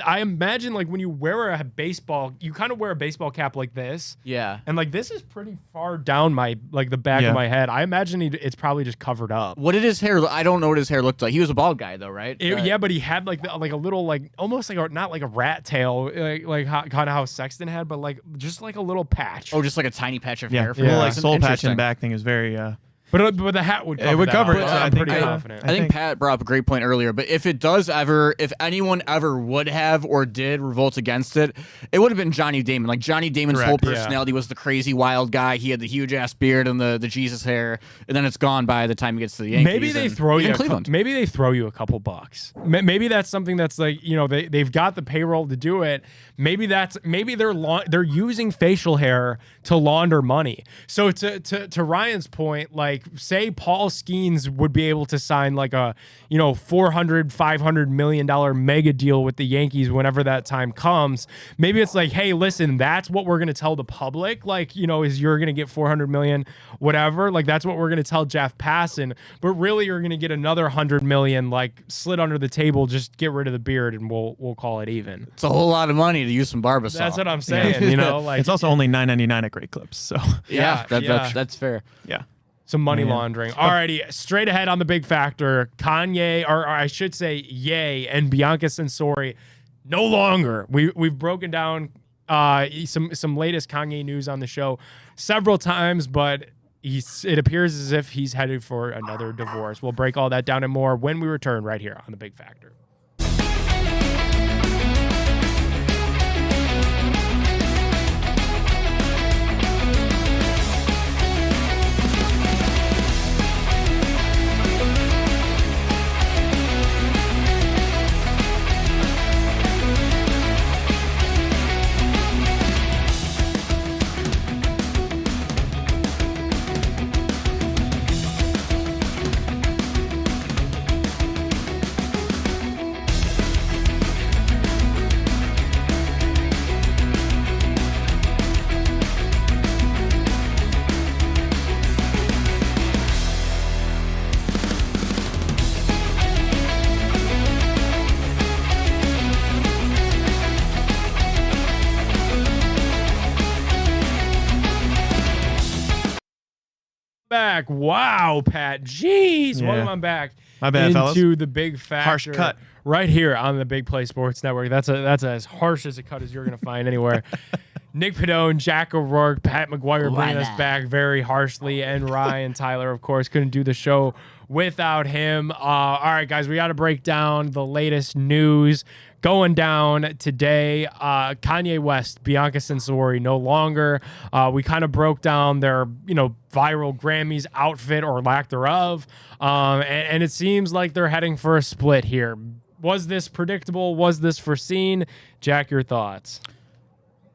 I imagine like when you wear a baseball, you kind of wear a baseball cap like this, Yeah. and like this is pretty far down my the back Yeah. of my head. I imagine it's probably just covered up. What did his hair? I don't know what his hair looked like. He was a bald guy though, right? Yeah, but he had like a little like almost like not like a rat tail like kind of how Sexton had, but like just like a little patch. Oh, just like a tiny patch of Yeah, hair. the little like That's soul patch in the interesting. back thing is very. But the hat would cover It would that cover up. it. I'm I think, pretty uh, confident. I think Pat brought up a great point earlier, but if anyone ever would have or did revolt against it, it would have been Johnny Damon. Like Johnny Damon's Correct, whole yeah. personality was the crazy wild guy. He had the huge ass beard and the Jesus hair, and then it's gone by the time he gets to the Yankees. Maybe they and throw even you. Cleveland. Maybe they throw you a couple bucks. Maybe that's something that's like they've got the payroll to do it. Maybe they're using facial hair to launder money. So to Ryan's point, like say Paul Skeens would be able to sign like a $400-500 million mega deal with the Yankees whenever that time comes. Maybe it's like, hey, listen, that's what we're gonna tell the public. Like is you're gonna get $400 million, whatever. Like that's what we're gonna tell Jeff Passan. But really, you're gonna get another $100 million like slid under the table. Just get rid of the beard, and we'll call it even. It's a whole lot of money to use some Barbasol. That's what I'm saying. Like It's also only $9.99 at Great Clips. So yeah. That's fair. yeah. Some money Yeah. laundering. Alrighty, straight ahead on the big factor. Kanye, or I should say, Ye and Bianca Sensori, no longer. We've broken down some latest Kanye news on the show several times, but it appears as if he's headed for another divorce. We'll break all that down and more when we return right here on the Big Factor. Back. Wow, Pat. Jeez. Yeah. Welcome on back. My bad, fellas. Into the Big Factor. Harsh cut. Right here on the Big Play Sports Network. That's as harsh as a cut as you're going to find anywhere. Nick Padone, Jack O'Rourke, Pat McGuire bringing us back very harshly, and Ryan Tyler, of course, couldn't do the show without him. All right, guys, we got to break down the latest news going down today. Kanye West, Bianca Sensori, no longer. We kind of broke down their, viral Grammys outfit or lack thereof, and it seems like they're heading for a split here. Was this predictable? Was this foreseen? Jack, your thoughts?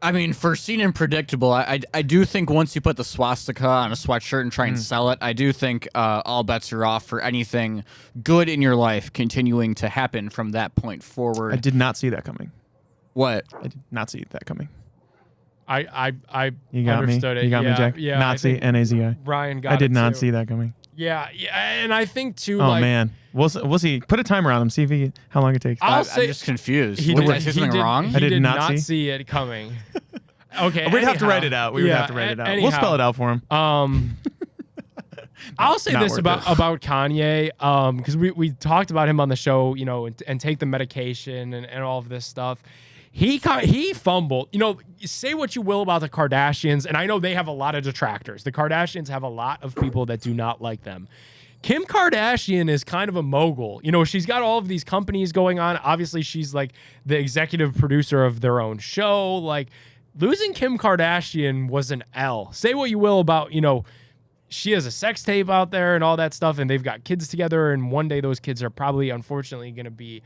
I mean, foreseen and predictable. I do think once you put the swastika on a sweatshirt and try and sell it, I do think all bets are off for anything good in your life continuing to happen from that point forward. I did not see that coming. What? I did not see that coming. I You got me. understood it. You got me, Jack. Yeah, Nazi, I think N-A-Z-I. Ryan got I did it not too. see that coming. Yeah, and I think too. Oh man, we'll see. Put a timer on him. See how long it takes. I'll I'm say just confused. he Did did, I say something he did, wrong? He I did did not not see. see it coming. Okay, We'd have to anyhow. write it out. We would have to write it out. We'll spell it out for him. I'll say not this worth about Kanye, because we talked about him on the show, and take the medication and all of this stuff. He fumbled. Say what you will about the Kardashians, and I know they have a lot of detractors. The Kardashians have a lot of people that do not like them. Kim Kardashian is kind of a mogul. She's got all of these companies going on. Obviously, she's like the executive producer of their own show. Like, losing Kim Kardashian was an L. Say what you will about, she has a sex tape out there and all that stuff, and they've got kids together, and one day those kids are probably, unfortunately, going to be,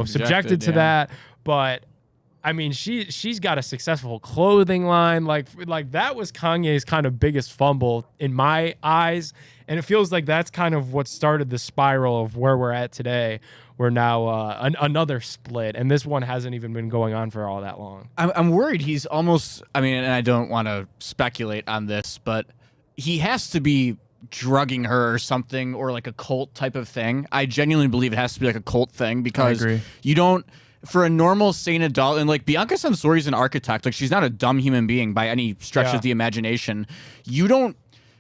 subjected to yeah. that. But I mean, she's got a successful clothing line. Like that was Kanye's kind of biggest fumble in my eyes, and it feels like that's kind of what started the spiral of where we're at today. We're now another split, and this one hasn't even been going on for all that long. I'm worried he's almost. I mean, and I don't want to speculate on this, but he has to be drugging her or something, or like a cult type of thing. I genuinely believe it has to be like a cult thing, because you don't. For a normal sane adult, and like Bianca Censori's an architect, like she's not a dumb human being by any stretch of the imagination. You don't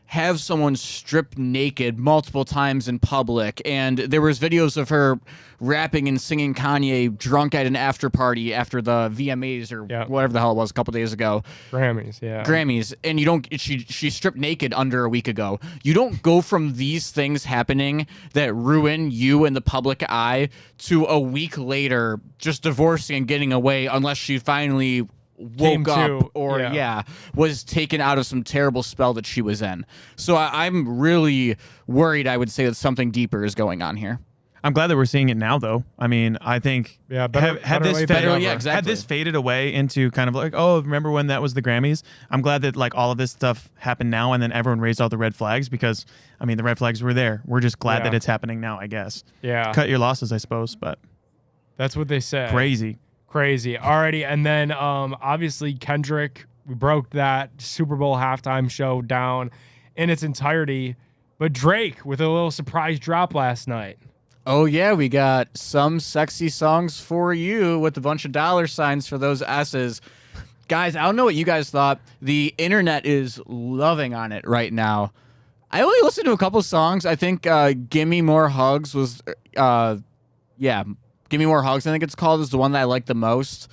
have someone stripped naked multiple times in public, and there was videos of her rapping and singing Kanye drunk at an after party after the VMAs or whatever the hell it was a couple days ago. Grammys, and you don't. She stripped naked under a week ago. You don't go from these things happening that ruin you in the public eye to a week later just divorcing and getting away, unless she finally woke up or was taken out of some terrible spell that she was in. So I'm really worried. I would say that something deeper is going on here. I'm glad that we're seeing it now, though. I mean, I think had this faded away into kind of like, oh, remember when that was the Grammys? I'm glad that like all of this stuff happened now, and then everyone raised all the red flags, because I mean the red flags were there. We're just glad that it's happening now, I guess. Yeah, cut your losses, I suppose, but that's what they say. Crazy. Alrighty, and then obviously Kendrick, we broke that Super Bowl halftime show down in its entirety, but Drake with a little surprise drop last night. Oh yeah, we got Some Sexy Songs for You with a bunch of dollar signs for those S's. Guys, I don't know what you guys thought. The internet is loving on it right now. I only listened to a couple songs. I think Gimme More Hugs was Give Me More Hugs, I think it's called, is the one that I like the most.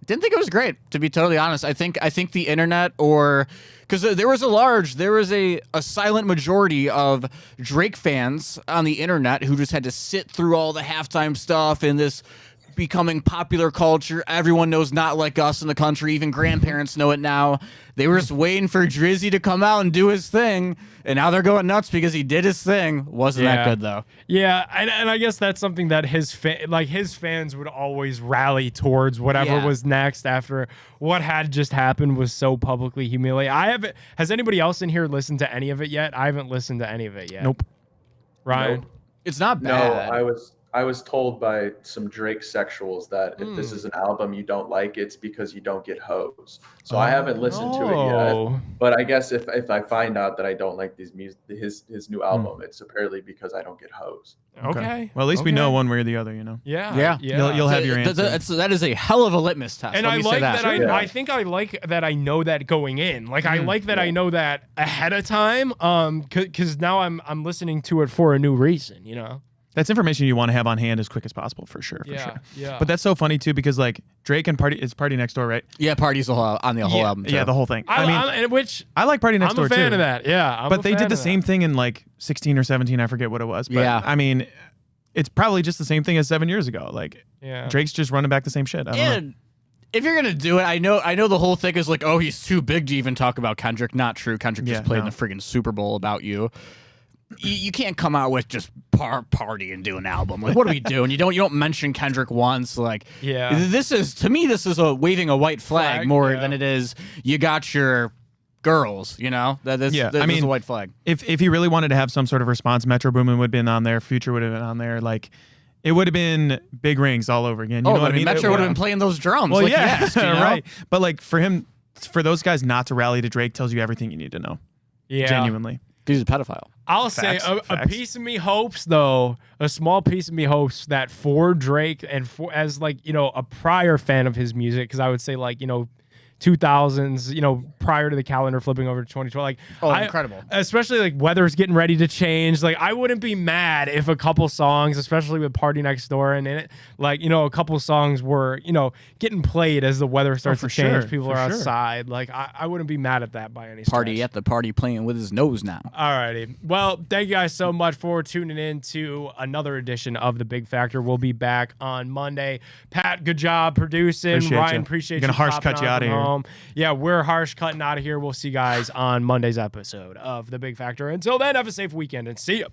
Didn't think it was great, to be totally honest. I think the internet, or because there was a silent majority of Drake fans on the internet who just had to sit through all the halftime stuff and this becoming popular culture. Everyone knows Not Like Us in the country. Even grandparents know it now. They were just waiting for Drizzy to come out and do his thing, and now they're going nuts because he did his thing. Wasn't that good though? Yeah, and I guess that's something that his fans would always rally towards whatever was next after what had just happened was so publicly humiliating. Has anybody else in here listened to any of it yet? I haven't listened to any of it yet. Nope. Ryan? Nope. It's not bad. No, I was told by some Drake sexuals that if this is an album you don't like, it's because you don't get hoes. So I haven't listened to it yet. But I guess if I find out that I don't like his new album, it's apparently because I don't get hoes. Okay. Well, at least we know one way or the other, you know. Yeah. You'll have your answer. That is a hell of a litmus test. And I like that. I think I like that I know that going in. Like I like that I know that ahead of time. Because now I'm listening to it for a new reason. You know. That's information you want to have on hand as quick as possible, for sure. Yeah. But that's so funny too, because like Drake and Party Next Door, right? Yeah, Party's on the whole album too. Yeah, the whole thing. I like Party Next Door too. I'm a fan of that. Yeah, but they did the same thing in like 16 or 17. I forget what it was. But I mean, it's probably just the same thing as 7 years ago. Like, Drake's just running back the same shit. I don't know. If you're gonna do it, I know the whole thing is like, oh, he's too big to even talk about Kendrick. Not true. Kendrick just played in the friggin' Super Bowl about you. You can't come out with just party and do an album. Like, what are we doing? You don't mention Kendrick once. Like, this is a waving a white flag more than it is. You got your girls, you know. This is a white flag. If he really wanted to have some sort of response, Metro Boomin would have been on there. Future would have been on there. Like, it would have been big rings all over again. You know what I mean? Metro would have been playing those drums. Well, like, yes, you know? Right. But like for those guys not to rally to Drake tells you everything you need to know. Yeah, genuinely. He's a pedophile. I'll say a piece of me hopes, though, a small piece of me hopes that for Drake and as like, you know, a prior fan of his music, because I would say like, you know, 2000s, you know, prior to the calendar flipping over to 2012. Like, incredible. Especially like weather's getting ready to change. Like, I wouldn't be mad if a couple songs, especially with Party Next Door and in it, like, you know, a couple songs were, you know, getting played as the weather starts to change. People are outside. Like, I wouldn't be mad at that by any stretch. Party at the party playing with his nose now. Alrighty. Well, thank you guys so much for tuning in to another edition of The Big Factor. We'll be back on Monday. Pat, good job producing. Ryan, appreciate you. Gonna harsh cut you out of here. Yeah, we're harsh cutting out of here. We'll see you guys on Monday's episode of The Big Factor. Until then, have a safe weekend and see you.